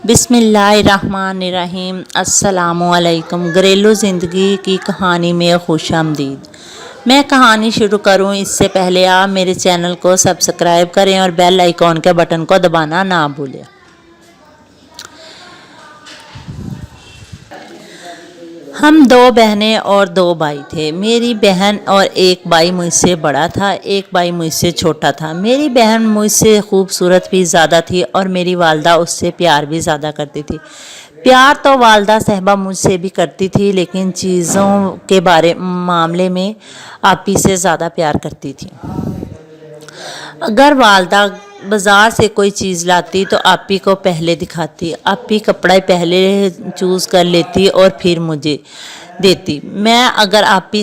बिस्मिल्लाहिर्रहमानिर्रहीम। अस्सलामुअलैकुम। घरेलू ज़िंदगी की कहानी में खुश आमदीद। मैं कहानी शुरू करूं इससे पहले आप मेरे चैनल को सब्सक्राइब करें और बेल आइकॉन के बटन को दबाना ना भूलें। हम दो बहनें और दो भाई थे। मेरी बहन और एक भाई मुझसे बड़ा था, एक भाई मुझसे छोटा था। मेरी बहन मुझसे खूबसूरत भी ज़्यादा थी और मेरी वालदा उससे प्यार भी ज़्यादा करती थी। प्यार तो वालदा साहबा मुझसे भी करती थी, लेकिन चीज़ों के मामले में आपी से ज़्यादा प्यार करती थी। अगर वालदा बाज़ार से कोई चीज़ लाती तो आपी को पहले दिखाती। आपी कपड़ा पहले चूज़ कर लेती और फिर मुझे देती। मैं अगर आपी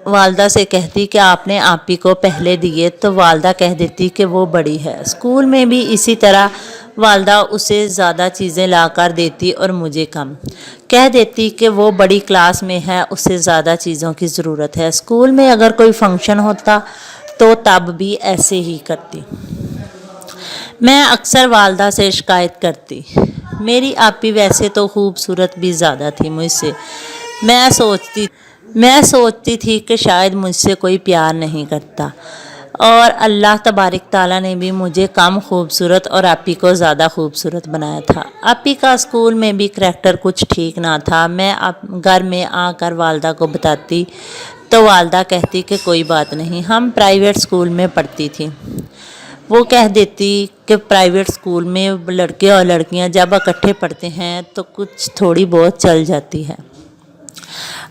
वालदा से कहती कि आपने आपी को पहले दिए तो वालदा कह देती कि वो बड़ी है। स्कूल में भी इसी तरह वालदा उसे ज़्यादा चीज़ें ला कर देती और मुझे कम। कह देती कि वो बड़ी क्लास में है, उसे ज़्यादा चीज़ों की ज़रूरत है। स्कूल में अगर कोई फंक्शन होता तो तब भी ऐसे ही करती। मैं अक्सर वालदा से शिकायत करती। मेरी आपी वैसे तो खूबसूरत भी ज़्यादा थी मुझसे। मैं सोचती थी कि शायद मुझसे कोई प्यार नहीं करता और अल्लाह तबारक ताला ने भी मुझे कम खूबसूरत और आपी को ज़्यादा खूबसूरत बनाया था। आपी का स्कूल में भी करैक्टर कुछ ठीक ना था। मैं घर में आकर वालदा को बताती तो वालदा कहती कि कोई बात नहीं, हम प्राइवेट स्कूल में पढ़ती थी। वो कह देती कि प्राइवेट स्कूल में लड़के और लड़कियां जब इकट्ठे पढ़ते हैं तो कुछ थोड़ी बहुत चल जाती है।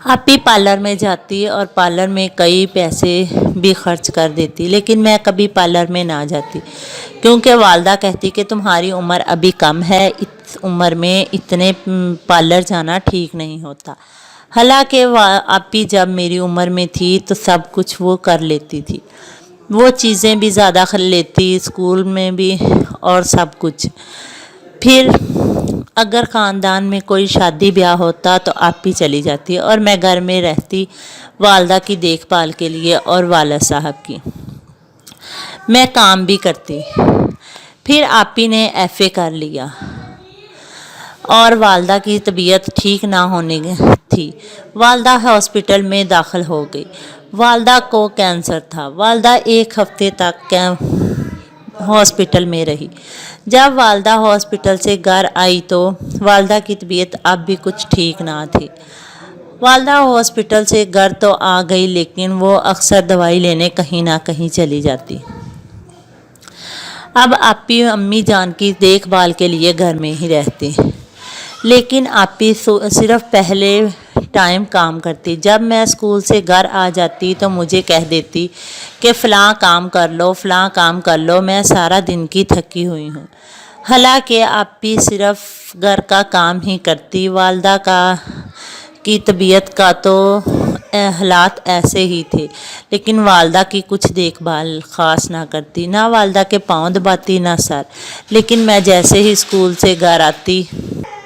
आपी पार्लर में जाती और पार्लर में कई पैसे भी खर्च कर देती, लेकिन मैं कभी पार्लर में ना जाती क्योंकि वालदा कहती कि तुम्हारी उम्र अभी कम है, इस उम्र में इतने पार्लर जाना ठीक नहीं होता। हालांकि आपी जब मेरी उम्र में थी तो सब कुछ वो कर लेती थी। वो चीज़ें भी ज़्यादा कर लेती, स्कूल में भी और सब कुछ। फिर अगर ख़ानदान में कोई शादी ब्याह होता तो आपी चली जाती और मैं घर में रहती वालदा की देखभाल के लिए और वालिद साहब की। मैं काम भी करती। फिर आपी ने एफए कर लिया और वालदा की तबीयत ठीक ना होने थी। वालदा हॉस्पिटल में दाखिल हो गई। वालदा को कैंसर था। वालदा एक हफ्ते तक हॉस्पिटल में रही। जब वालदा हॉस्पिटल से घर आई तो वालदा की तबीयत अब भी कुछ ठीक ना थी। वालदा हॉस्पिटल से घर तो आ गई, लेकिन वो अक्सर दवाई लेने कहीं ना कहीं चली जाती। अब आपी अम्मी जान की देखभाल के लिए घर में ही रहती, लेकिन आपी सिर्फ पहले टाइम काम करती। जब मैं स्कूल से घर आ जाती तो मुझे कह देती कि फ़लाँ काम कर लो, फ़लाँ काम कर लो, मैं सारा दिन की थकी हुई हूँ। हालांकि आपी सिर्फ घर का काम ही करती। वालदा की तबीयत का तो हालात ऐसे ही थे, लेकिन वालदा की कुछ देखभाल ख़ास ना करती। ना वालदा के पाँव दबाती ना सर। लेकिन मैं जैसे ही स्कूल से घर आती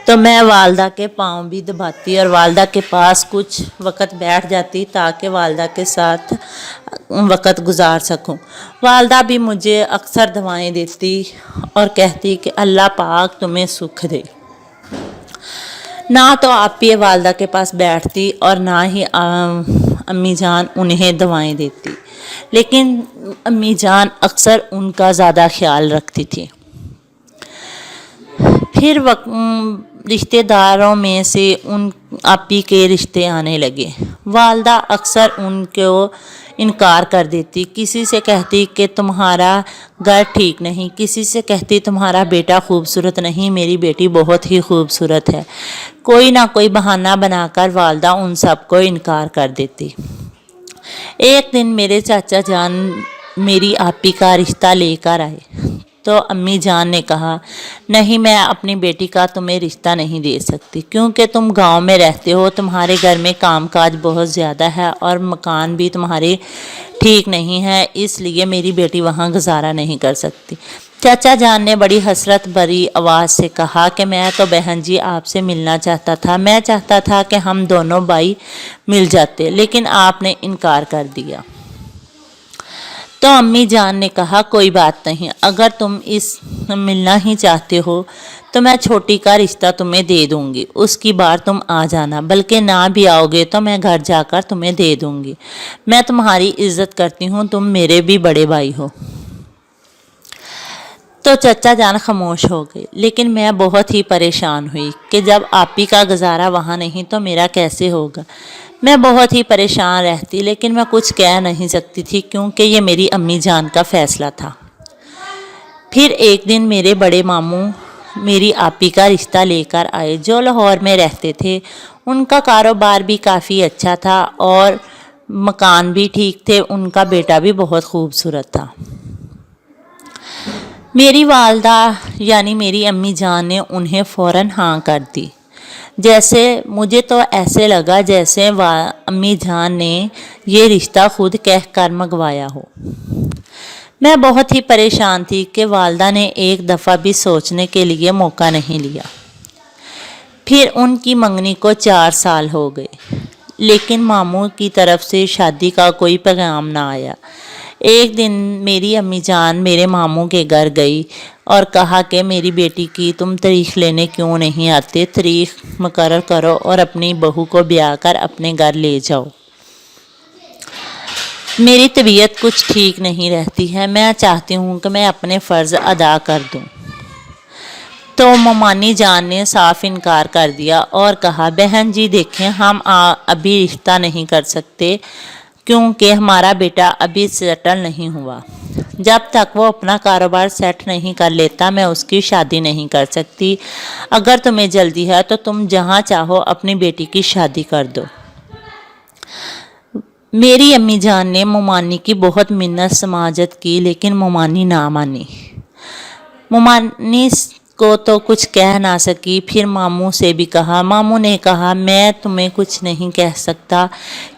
तो मैं वालदा के पाँव भी दबाती और वालदा के पास कुछ वक़्त बैठ जाती ताकि वालदा के साथ वक़्त गुजार सकूं। वालदा भी मुझे अक्सर दवाएं देती और कहती कि अल्लाह पाक तुम्हें सुख दे। ना तो आपी वालदा के पास बैठती और ना ही अम्मी जान उन्हें दवाएं देती, लेकिन अम्मी जान अक्सर उनका ज़्यादा ख्याल रखती थी। फिर रिश्तेदारों में से उन आपी के रिश्ते आने लगे। वालदा अक्सर उनको इनकार कर देती। किसी से कहती कि तुम्हारा घर ठीक नहीं, किसी से कहती तुम्हारा बेटा खूबसूरत नहीं, मेरी बेटी बहुत ही खूबसूरत है। कोई ना कोई बहाना बनाकर वालदा उन सबको इनकार कर देती। एक दिन मेरे चाचा जान मेरी आपी का रिश्ता लेकर आए तो अम्मी जान ने कहा, नहीं, मैं अपनी बेटी का तुम्हें रिश्ता नहीं दे सकती क्योंकि तुम गांव में रहते हो, तुम्हारे घर में कामकाज बहुत ज़्यादा है और मकान भी तुम्हारे ठीक नहीं है, इसलिए मेरी बेटी वहां गुजारा नहीं कर सकती। चाचा जान ने बड़ी हसरत भरी आवाज़ से कहा कि मैं तो बहन जी आपसे मिलना चाहता था। मैं चाहता था कि हम दोनों भाई मिल जाते, लेकिन आपने इनकार कर दिया। तो अम्मी जान ने कहा, कोई बात नहीं, अगर तुम इस मिलना ही चाहते हो تو میں چھوٹی کا رشتہ تمہیں دے دوں گی، اس کی بار تم آ جانا، بلکہ نہ بھی آؤ گے تو میں گھر جا کر تمہیں دے دوں گی۔ میں تمہاری عزت کرتی ہوں، تم میرے بھی بڑے بھائی ہو۔ تو چچا جان خاموش ہو گئے، لیکن میں بہت ہی پریشان ہوئی کہ جب آپی کا گزارا وہاں نہیں تو میرا کیسے ہوگا۔ میں بہت ہی پریشان رہتی، لیکن میں کچھ کہہ نہیں سکتی تھی کیونکہ یہ میری امی جان کا فیصلہ تھا۔ پھر ایک دن میرے بڑے ماموں میری آپی کا رشتہ لے کر آئے، جو لاہور میں رہتے تھے۔ ان کا کاروبار بھی کافی اچھا تھا اور مکان بھی ٹھیک تھے، ان کا بیٹا بھی بہت خوبصورت تھا۔ میری والدہ یعنی میری امی جان نے انہیں فوراً ہاں کر دی۔ جیسے مجھے تو ایسے لگا جیسے امی جان نے یہ رشتہ خود کہہ کر منگوایا ہو۔ میں بہت ہی پریشان تھی کہ والدہ نے ایک دفعہ بھی سوچنے کے لیے موقع نہیں لیا۔ پھر ان کی منگنی کو 4 سال ہو گئے، لیکن ماموں کی طرف سے شادی کا کوئی پیغام نہ آیا۔ ایک دن میری امی جان میرے ماموں کے گھر گئی اور کہا کہ میری بیٹی کی تم تاریخ لینے کیوں نہیں آتے، تاریخ مقرر کرو اور اپنی بہو کو بیاہ کر اپنے گھر لے جاؤ۔ میری طبیعت کچھ ٹھیک نہیں رہتی ہے، میں چاہتی ہوں کہ میں اپنے فرض ادا کر دوں۔ تو ممانی جان نے صاف انکار کر دیا اور کہا بہن جی دیکھیں، ہم ابھی رشتہ نہیں کر سکتے کیونکہ ہمارا بیٹا ابھی سیٹل نہیں ہوا۔ جب تک وہ اپنا کاروبار سیٹ نہیں کر لیتا میں اس کی شادی نہیں کر سکتی۔ اگر تمہیں جلدی ہے تو تم جہاں چاہو اپنی بیٹی کی شادی کر دو۔ میری امی جان نے ممانی کی بہت منت سماجت کی، لیکن ممانی نہ مانی۔ ممانی کو تو کچھ کہہ نہ سکی، پھر ماموں سے بھی کہا۔ ماموں نے کہا میں تمہیں کچھ نہیں کہہ سکتا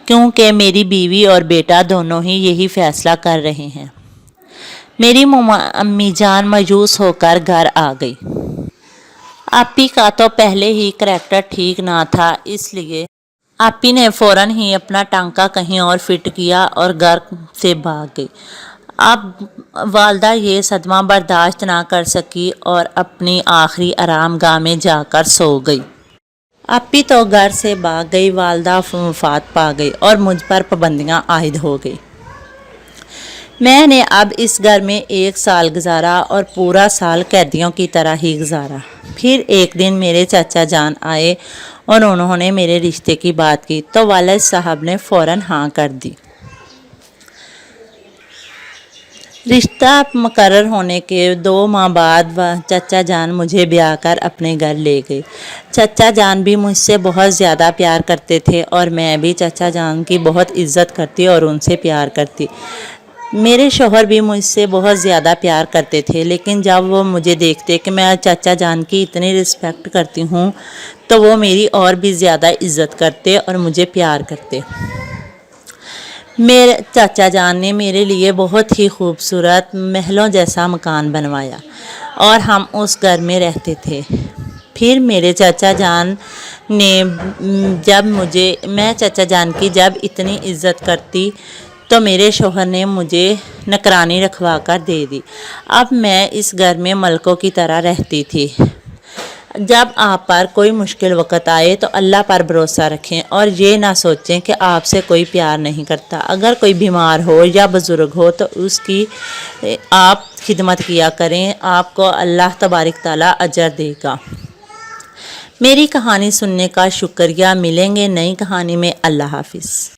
کیونکہ میری بیوی اور بیٹا دونوں ہی یہی فیصلہ کر رہے ہیں۔ میری امی جان مایوس ہو کر گھر آ گئی۔ آپی کا تو پہلے ہی کریکٹر ٹھیک نہ تھا، اس لیے آپی نے فوراً ہی اپنا ٹانکا کہیں اور فٹ کیا اور گھر سے بھاگ گئی۔ اب والدہ یہ صدمہ برداشت نہ کر سکی اور اپنی آخری آرام گاہ میں جا کر سو گئی۔ آپی تو گھر سے بھاگ گئی، والدہ وفات پا گئی اور مجھ پر پابندیاں عائد ہو گئی۔ میں نے اب اس گھر میں 1 سال گزارا اور پورا سال قیدیوں کی طرح ہی گزارا۔ پھر ایک دن میرے چچا جان آئے اور انہوں نے میرے رشتے کی بات کی تو والد صاحب نے فوراً ہاں کر دی۔ رشتہ مقرر ہونے کے 2 ماہ بعد چچا جان مجھے بیاہ کر اپنے گھر لے گئے۔ چچا جان بھی مجھ سے بہت زیادہ پیار کرتے تھے اور میں بھی چچا جان کی بہت عزت کرتی اور ان سے پیار کرتی۔ میرے شوہر بھی مجھ سے بہت زیادہ پیار کرتے تھے، لیکن جب وہ مجھے دیکھتے کہ میں چچا جان کی اتنی رسپیکٹ کرتی ہوں تو وہ میری اور بھی زیادہ عزت کرتے اور مجھے پیار کرتے۔ میرے چچا جان نے میرے لیے بہت ہی خوبصورت محلوں جیسا مکان بنوایا اور ہم اس گھر میں رہتے تھے۔ پھر میرے چچا جان نے میں چچا جان کی جب اتنی عزت کرتی تو میرے شوہر نے مجھے نوکرانی رکھوا کر دے دی۔ اب میں اس گھر میں ملکوں کی طرح رہتی تھی۔ جب آپ پر کوئی مشکل وقت آئے تو اللہ پر بھروسہ رکھیں اور یہ نہ سوچیں کہ آپ سے کوئی پیار نہیں کرتا۔ اگر کوئی بیمار ہو یا بزرگ ہو تو اس کی آپ خدمت کیا کریں، آپ کو اللہ تبارک تعالیٰ اجر دے گا۔ میری کہانی سننے کا شکریہ، ملیں گے نئی کہانی میں۔ اللہ حافظ۔